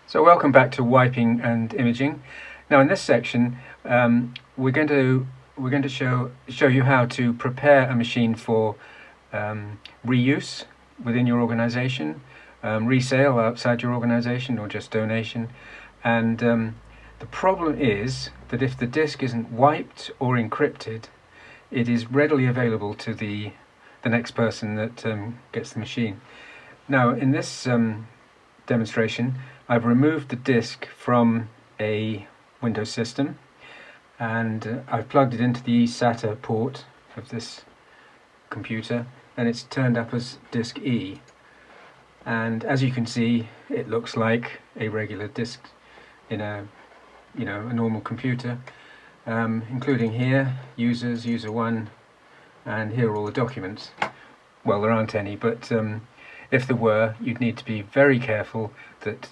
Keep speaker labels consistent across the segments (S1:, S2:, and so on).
S1: So welcome back to wiping and imaging. Now in this section we're going to show you how to prepare a machine for reuse within your organization, resale outside your organization, or just donation. And the problem is that if the disk isn't wiped or encrypted, it is readily available to the next person that gets the machine. Now in this demonstration, I've removed the disk from a Windows system, and I've plugged it into the eSATA port of this computer, and it's turned up as disk E. And as you can see, it looks like a regular disk in a normal computer, including here users, user 1, and here are all the documents. Well, there aren't any, but if there were, you'd need to be very careful that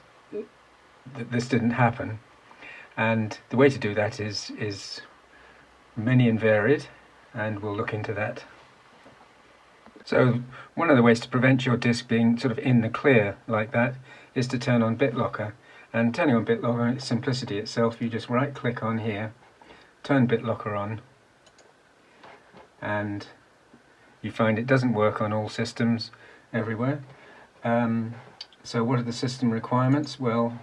S1: this didn't happen. And the way to do that is many and varied, and we'll look into that. So one of the ways to prevent your disk being sort of in the clear like that is to turn on BitLocker. And turning on BitLocker is simplicity itself. You just right click on here, turn BitLocker on, and you find it doesn't work on all systems everywhere. So what are the system requirements? Well,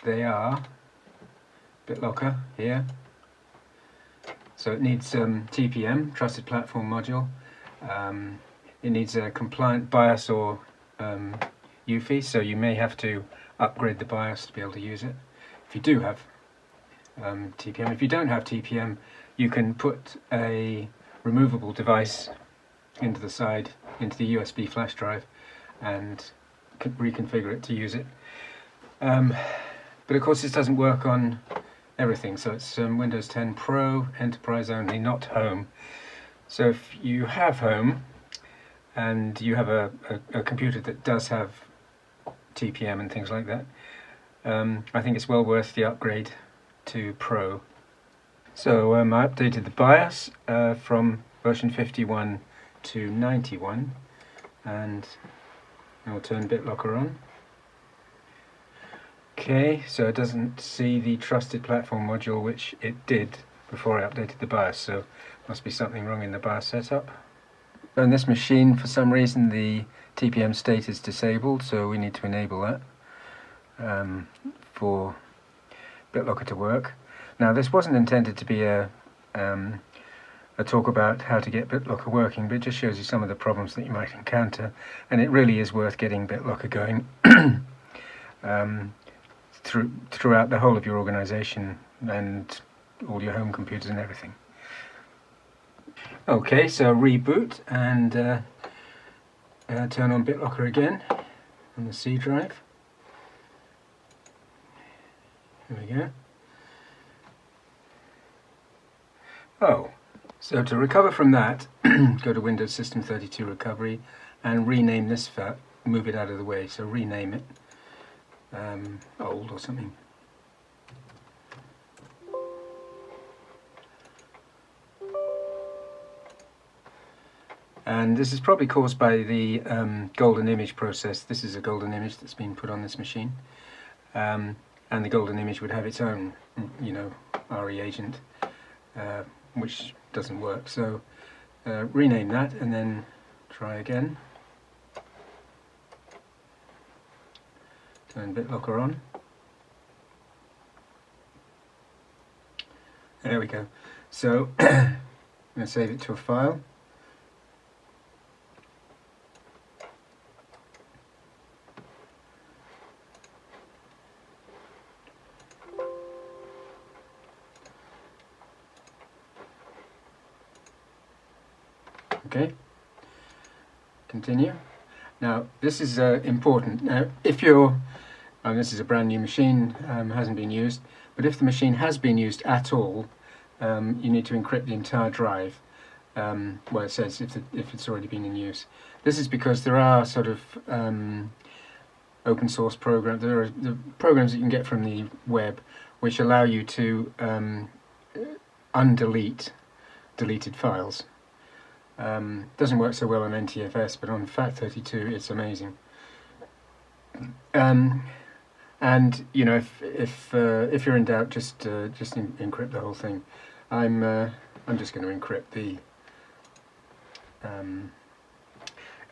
S1: they are BitLocker here. So it needs TPM, Trusted Platform Module. It needs a compliant BIOS or UEFI, so you may have to upgrade the BIOS to be able to use it if you do have TPM. If you don't have TPM, you can put a removable device into the side, into the USB flash drive, and reconfigure it to use it. But of course this doesn't work on everything, so it's Windows 10 Pro, Enterprise only, not Home. So if you have Home and you have a computer that does have TPM and things like that, I think it's well worth the upgrade to Pro. So I updated the BIOS from version 51 to 91, and I'll turn BitLocker on. Okay, so it doesn't see the Trusted Platform Module, which it did before I updated the BIOS, so must be something wrong in the BIOS setup. On this machine, for some reason, the TPM state is disabled, so we need to enable that for BitLocker to work. Now, this wasn't intended to be a talk about how to get BitLocker working, but it just shows you some of the problems that you might encounter, and it really is worth getting BitLocker going throughout the whole of your organization and all your home computers and everything. Okay, so reboot and turn on BitLocker again on the C drive. There we go. Oh, so to recover from that, go to Windows System 32 Recovery and rename this file, move it out of the way, so rename it old or something. And this is probably caused by the golden image process. This is a golden image that's been put on this machine, and the golden image would have its own, RE agent, which doesn't work. So rename that and then try again. Turn BitLocker on. There we go. So I'm going to save it to a file. Okay, continue. Now this is important. Now if you're, this is a brand new machine, hasn't been used, but if the machine has been used at all, you need to encrypt the entire drive. Well, it says if it's already been in use. This is because there are sort of open source programs, there are the programs that you can get from the web which allow you to undelete deleted files. Doesn't work so well on NTFS, but on FAT32 it's amazing. And you know, if you're in doubt, just encrypt the whole thing. I'm just going to encrypt the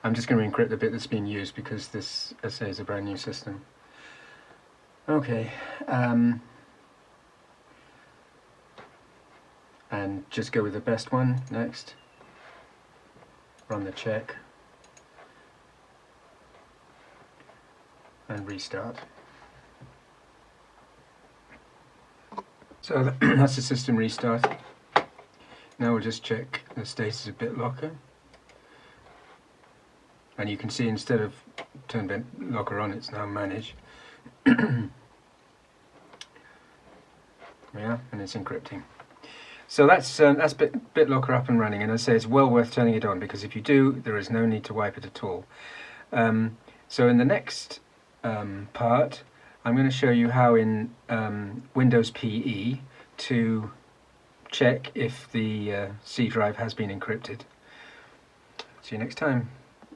S1: I'm just going to encrypt the bit that's being used because this, as I say, is a brand new system. Okay, and just go with the best one next. Run the check and restart. So that's the system restart. Now we'll just check the status of BitLocker. And you can see instead of turn BitLocker on, it's now manage. Yeah, and it's encrypting. So that's BitLocker up and running, and I say it's well worth turning it on, because if you do, there is no need to wipe it at all. So in the next part, I'm going to show you how in Windows PE to check if the C drive has been encrypted. See you next time.